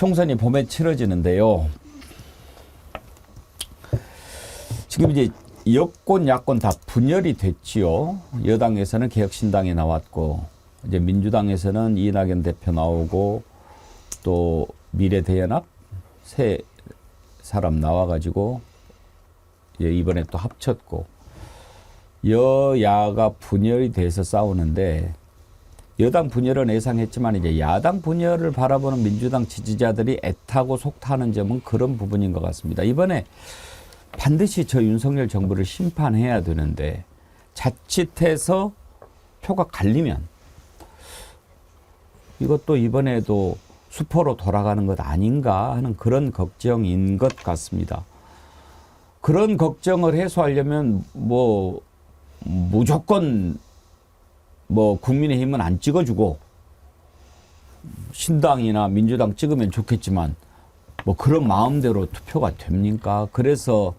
총선이 봄에 치러지는데요. 지금 이제 여권, 야권 다 분열이 됐지요. 여당에서는 개혁신당이 나왔고, 이제 민주당에서는 이낙연 대표 나오고, 또 미래대연합 세 사람 나와가지고, 이번에 또 합쳤고, 여야가 분열이 돼서 싸우는데, 여당 분열은 예상했지만 이제 야당 분열을 바라보는 민주당 지지자들이 애타고 속타는 점은 그런 부분인 것 같습니다. 이번에 반드시 저 윤석열 정부를 심판해야 되는데 자칫해서 표가 갈리면 이것도 이번에도 수포로 돌아가는 것 아닌가 하는 그런 걱정인 것 같습니다. 그런 걱정을 해소하려면 무조건 국민의힘은 안 찍어주고 신당이나 민주당 찍으면 좋겠지만 그런 마음대로 투표가 됩니까? 그래서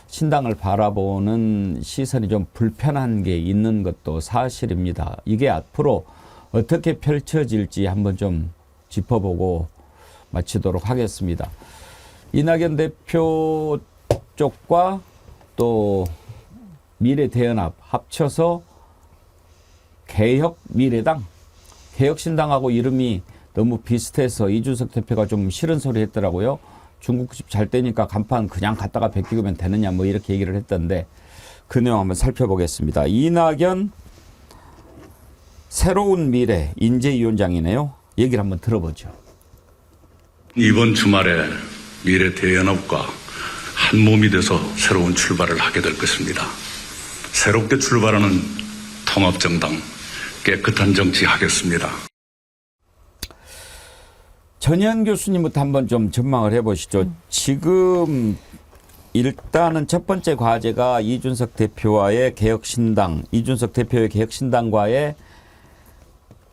신당을 바라보는 시선이 좀 불편한 게 있는 것도 사실입니다. 이게 앞으로 어떻게 펼쳐질지 한번 좀 짚어보고 마치도록 하겠습니다. 이낙연 대표 쪽과 또 미래대연합 합쳐서 개혁미래당, 개혁신당하고 이름이 너무 비슷해서 이준석 대표가 좀 싫은 소리 했더라고요. 중국집 잘 되니까 간판 그냥 갖다가 베끼면 되느냐 이렇게 얘기를 했던데 그 내용 한번 살펴보겠습니다. 이낙연 새로운 미래 인재위원장이네요. 얘기를 한번 들어보죠. 이번 주말에 미래대연합과 한 몸이 돼서 새로운 출발을 하게 될 것입니다. 새롭게 출발하는 통합정당, 깨끗한 정치 하겠습니다. 전현 교수님부터 한번 좀 전망을 해보시죠. 지금 일단은 첫 번째 과제가 이준석 대표와의 개혁신당, 이준석 대표의 개혁신당과의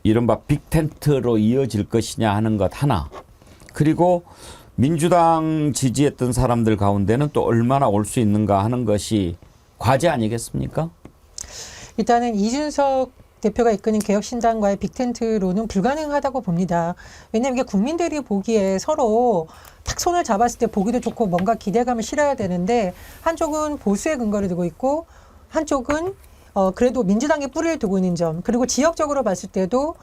이른바 빅텐트로 이어질 것이냐 하는 것 하나. 그리고 민주당 지지했던 사람들 가운데는 또 얼마나 올 수 있는가 하는 것이 과제 아니겠습니까? 일단은 이준석 대표가 이끄는 개혁신당과의 빅텐트로는 불가능하다고 봅니다. 왜냐하면 이게 국민들이 보기에 서로 탁 손을 잡았을 때 보기도 좋고 뭔가 기대감을 실어야 되는데 한쪽은 보수의 근거를 두고 있고 한쪽은 그래도 민주당에 뿌리를 두고 있는 점, 그리고 지역적으로 봤을 때도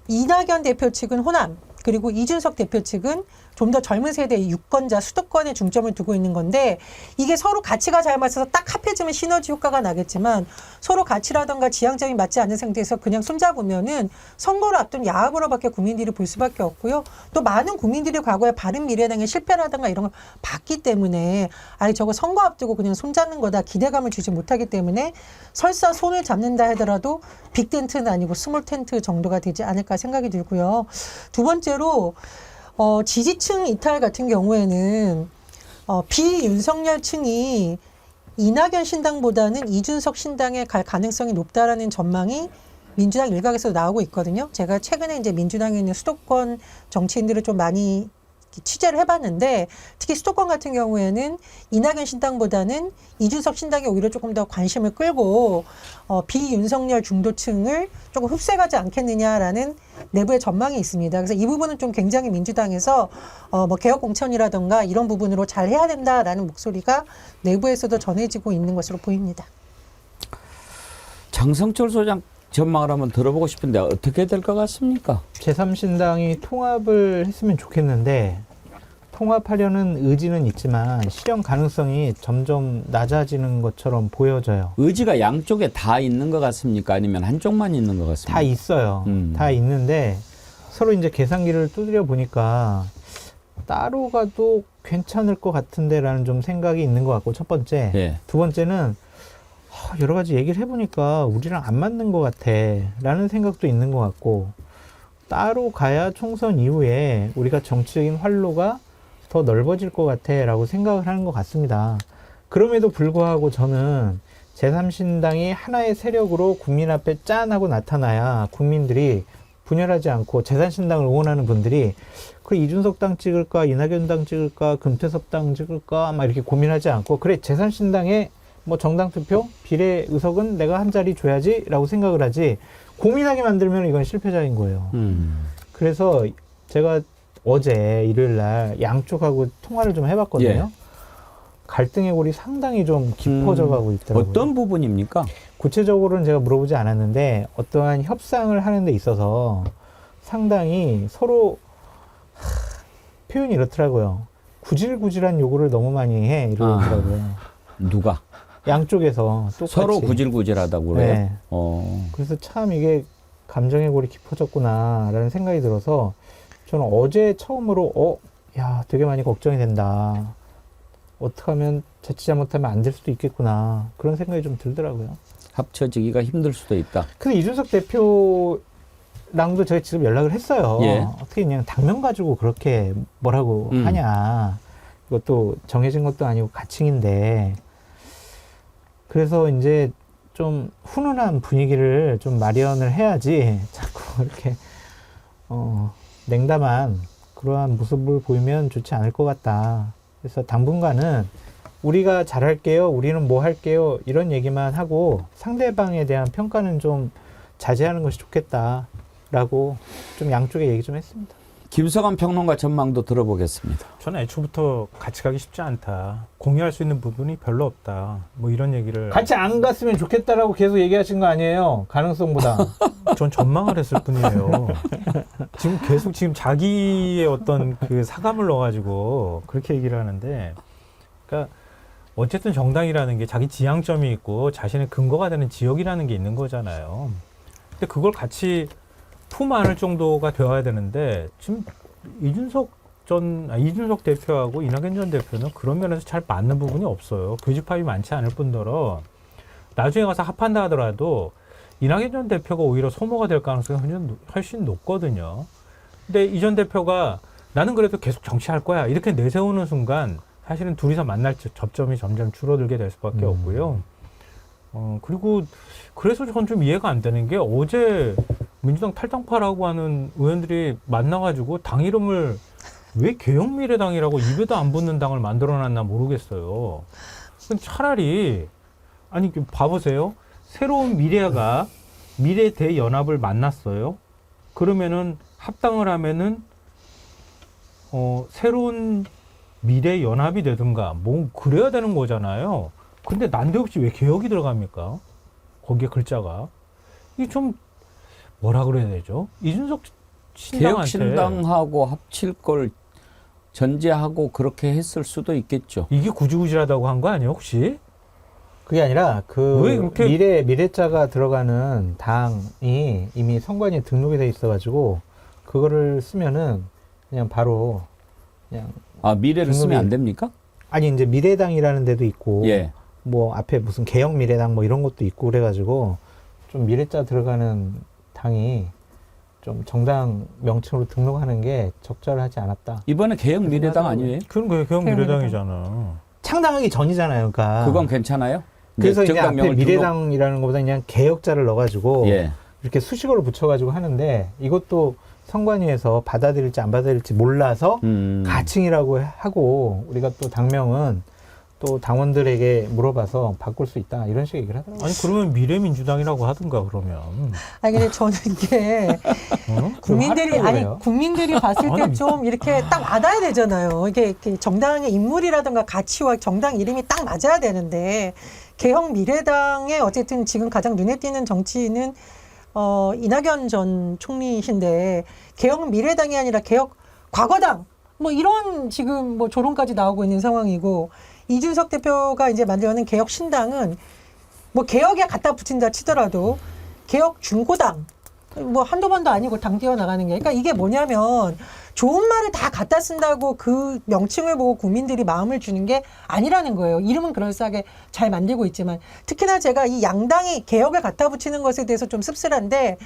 이낙연 대표 측은 호남, 그리고 이준석 대표 측은 좀 더 젊은 세대의 유권자, 수도권에 중점을 두고 있는 건데 이게 서로 가치가 잘 맞아서 딱 합해지면 시너지 효과가 나겠지만 서로 가치라든가 지향점이 맞지 않는 상태에서 그냥 손잡으면은 선거를 앞둔 야합으로밖에 국민들이 볼 수밖에 없고요. 또 많은 국민들이 과거에 바른미래당의 실패라든가 이런 걸 봤기 때문에 저거 선거 앞두고 그냥 손잡는 거다 기대감을 주지 못하기 때문에 설사 손을 잡는다 하더라도 빅텐트는 아니고 스몰 텐트 정도가 되지 않을까 생각이 들고요. 두 번째로 지지층 이탈 같은 경우에는 비윤석열 층이 이낙연 신당보다는 이준석 신당에 갈 가능성이 높다라는 전망이 민주당 일각에서 나오고 있거든요. 제가 최근에 이제 민주당에 있는 수도권 정치인들을 좀 많이 취재를 해봤는데 특히 수도권 같은 경우에는 이낙연 신당보다는 이준석 신당이 오히려 조금 더 관심을 끌고 비윤석열 중도층을 조금 흡수해가지 않겠느냐라는 내부의 전망이 있습니다. 그래서 이 부분은 좀 굉장히 민주당에서 개혁 공천이라든가 이런 부분으로 잘 해야 된다라는 목소리가 내부에서도 전해지고 있는 것으로 보입니다. 장성철 소장 전망을 한번 들어보고 싶은데 어떻게 될 것 같습니까? 제3신당이 통합을 했으면 좋겠는데 통합하려는 의지는 있지만 실현 가능성이 점점 낮아지는 것처럼 보여져요. 의지가 양쪽에 다 있는 것 같습니까? 아니면 한쪽만 있는 것 같습니까? 다 있어요. 다 있는데 서로 이제 계산기를 두드려 보니까 따로 가도 괜찮을 것 같은데라는 좀 생각이 있는 것 같고 첫 번째. 예. 두 번째는 여러 가지 얘기를 해보니까 우리랑 안 맞는 것 같아 라는 생각도 있는 것 같고 따로 가야 총선 이후에 우리가 정치적인 활로가 더 넓어질 것 같아 라고 생각을 하는 것 같습니다. 그럼에도 불구하고 저는 제3신당이 하나의 세력으로 국민 앞에 짠 하고 나타나야 국민들이 분열하지 않고 제3신당을 응원하는 분들이 그래 이준석 당 찍을까 이낙연 당 찍을까 금태섭 당 찍을까 막 이렇게 고민하지 않고 그래 제3신당에 정당 투표 비례 의석은 내가 한 자리 줘야지 라고 생각을 하지 고민하게 만들면 이건 실패자인 거예요. 그래서 제가 어제 일요일 날 양쪽하고 통화를 좀 해봤거든요. 예. 갈등의 골이 상당히 좀 깊어져 가고 있더라고요. 어떤 부분입니까? 구체적으로는 제가 물어보지 않았는데 어떠한 협상을 하는 데 있어서 상당히 서로 표현이 이렇더라고요. 구질구질한 요구를 너무 많이 해 이러더라고요. 누가? 양쪽에서 똑같이. 서로 구질구질하다고 그래요? 네. 그래서 참 이게 감정의 골이 깊어졌구나라는 생각이 들어서 저는 어제 처음으로 야 되게 많이 걱정이 된다. 어떻게 하면 자칫 잘못하면 안 될 수도 있겠구나. 그런 생각이 좀 들더라고요. 합쳐지기가 힘들 수도 있다. 근데 이준석 대표랑도 제가 지금 연락을 했어요. 예. 어떻게 그냥 당면 가지고 그렇게 뭐라고 하냐. 이것도 정해진 것도 아니고 가칭인데. 그래서 이제 좀 훈훈한 분위기를 좀 마련을 해야지 자꾸 이렇게 냉담한 그러한 모습을 보이면 좋지 않을 것 같다. 그래서 당분간은 우리가 잘할게요, 우리는 뭐 할게요 이런 얘기만 하고 상대방에 대한 평가는 좀 자제하는 것이 좋겠다라고 좀 양쪽에 얘기 좀 했습니다. 김성환 평론가 전망도 들어보겠습니다. 저는 애초부터 같이 가기 쉽지 않다. 공유할 수 있는 부분이 별로 없다. 뭐 이런 얘기를 같이 안 갔으면 좋겠다라고 계속 얘기하신 거 아니에요? 가능성보다. 전 전망을 했을 뿐이에요. 지금 계속 자기의 어떤 그 사감을 넣어가지고 그렇게 얘기를 하는데, 그러니까 어쨌든 정당이라는 게 자기 지향점이 있고 자신의 근거가 되는 지역이라는 게 있는 거잖아요. 근데 그걸 같이 품 안을 정도가 되어야 되는데 지금 이준석 대표하고 이낙연 전 대표는 그런 면에서 잘 맞는 부분이 없어요. 교집합이 많지 않을 뿐더러 나중에 가서 합한다 하더라도 이낙연 전 대표가 오히려 소모가 될 가능성이 훨씬 높거든요. 근데 이 전 대표가 나는 그래도 계속 정치할 거야 이렇게 내세우는 순간 사실은 둘이서 만날 접점이 점점 줄어들게 될 수밖에 없고요. 그리고 그래서 전 좀 이해가 안 되는 게 어제 민주당 탈당파라고 하는 의원들이 만나가지고 당 이름을 왜 개혁미래당이라고 입에도 안 붙는 당을 만들어놨나 모르겠어요. 차라리 아니 봐보세요. 새로운 미래 대연합을 만났어요. 그러면은 합당을 하면은 새로운 미래 연합이 되든가 뭐 그래야 되는 거잖아요. 근데 난데없이 왜 개혁이 들어갑니까? 거기에 글자가 이게 좀 뭐라 그래야 되죠? 이준석 신당한테 개혁신당하고 합칠 걸 전제하고 그렇게 했을 수도 있겠죠. 이게 구질구질하다고 한 거 아니에요 혹시? 그게 아니라 왜 그 그렇게- 미래자가 들어가는 당이 이미 선관위에 등록이 돼 있어가지고 그거를 쓰면은 그냥 바로 그냥 미래를 쓰면 안 됩니까? 아니 이제 미래당이라는 데도 있고 예. 뭐 앞에 무슨 개혁 미래당 뭐 이런 것도 있고 그래가지고 좀 미래자 들어가는 당이 좀 정당 명칭으로 등록하는 게 적절하지 않았다. 이번에 개혁미래당 아니에요? 그런 거 개혁미래당이잖아. 창당하기 전이잖아요, 그러니까. 그건 괜찮아요? 그래서 이제 앞에 정당명을 미래당이라는 것보다 그냥 개혁자를 넣어가지고 예. 이렇게 수식어를 붙여가지고 하는데 이것도 선관위에서 받아들일지 안 받아들일지 몰라서 가칭이라고 하고 우리가 또 당명은 또 당원들에게 물어봐서 바꿀 수 있다 이런 식의 얘기를 하더라고요. 아니 그러면 미래민주당이라고 하든가 그러면. 아니 근데 저는 이게 국민들이 봤을 때 좀 이렇게 딱 와닿아야 되잖아요. 이게 정당의 인물이라든가 가치와 정당 이름이 딱 맞아야 되는데 개혁 미래당의 어쨌든 지금 가장 눈에 띄는 정치인은 이낙연 전 총리신데 개혁 미래당이 아니라 개혁 과거당 뭐 이런 지금 뭐 조롱까지 나오고 있는 상황이고 이준석 대표가 이제 만들어낸 개혁 신당은 뭐 개혁에 갖다 붙인다 치더라도 개혁 중고당 뭐 한두 번도 아니고 당 뛰어나가는 게 그러니까 이게 뭐냐면 좋은 말을 다 갖다 쓴다고 그 명칭을 보고 국민들이 마음을 주는 게 아니라는 거예요. 이름은 그럴싸하게 잘 만들고 있지만 특히나 제가 이 양당이 개혁을 갖다 붙이는 것에 대해서 좀 씁쓸한데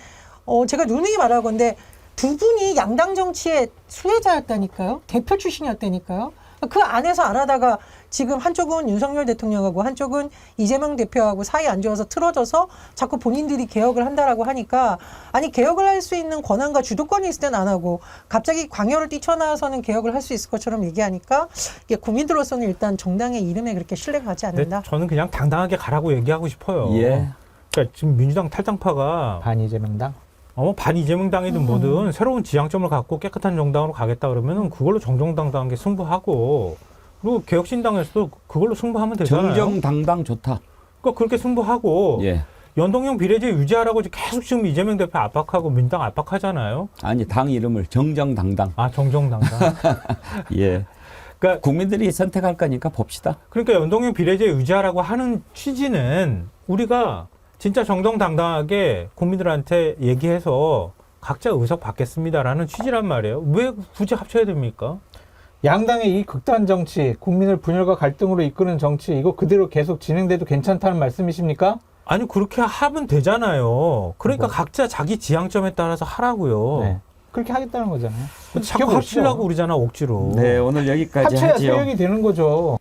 제가 누누이 말하건데 두 분이 양당 정치의 수혜자였다니까요. 대표 출신이었다니까요. 그 안에서 알아다가 지금 한쪽은 윤석열 대통령하고 한쪽은 이재명 대표하고 사이 안 좋아서 틀어져서 자꾸 본인들이 개혁을 한다라고 하니까 아니 개혁을 할 수 있는 권한과 주도권이 있을 땐 안 하고 갑자기 광열을 뛰쳐나와서는 개혁을 할 수 있을 것처럼 얘기하니까 이게 국민들로서는 일단 정당의 이름에 그렇게 신뢰가 가지 근데 않는다. 저는 그냥 당당하게 가라고 얘기하고 싶어요. 예. 그러니까 지금 민주당 탈당파가 반이재명당. 반 이재명 당이든 뭐든 새로운 지향점을 갖고 깨끗한 정당으로 가겠다 그러면은 그걸로 정정당당하게 승부하고 그리고 개혁신당에서도 그걸로 승부하면 되잖아요. 정정당당 좋다. 그러니까 그렇게 승부하고 예. 연동형 비례제 유지하라고 계속 지금 이재명 대표 압박하고 민당 압박하잖아요. 아니 당 이름을 정정당당. 정정당당. 예. 그러니까 국민들이 선택할 거니까 봅시다. 그러니까 연동형 비례제 유지하라고 하는 취지는 우리가 진짜 정정당당하게 국민들한테 얘기해서 각자 의석 받겠습니다라는 취지란 말이에요. 왜 굳이 합쳐야 됩니까? 양당의 이 극단 정치, 국민을 분열과 갈등으로 이끄는 정치, 이거 그대로 계속 진행돼도 괜찮다는 말씀이십니까? 아니 그렇게 하면 되잖아요. 그러니까 뭐. 각자 자기 지향점에 따라서 하라고요. 네. 그렇게 하겠다는 거잖아요. 자꾸 합치려고 그러잖아 억지로. 네, 오늘 여기까지 합쳐야 하지요. 세력이 되는 거죠.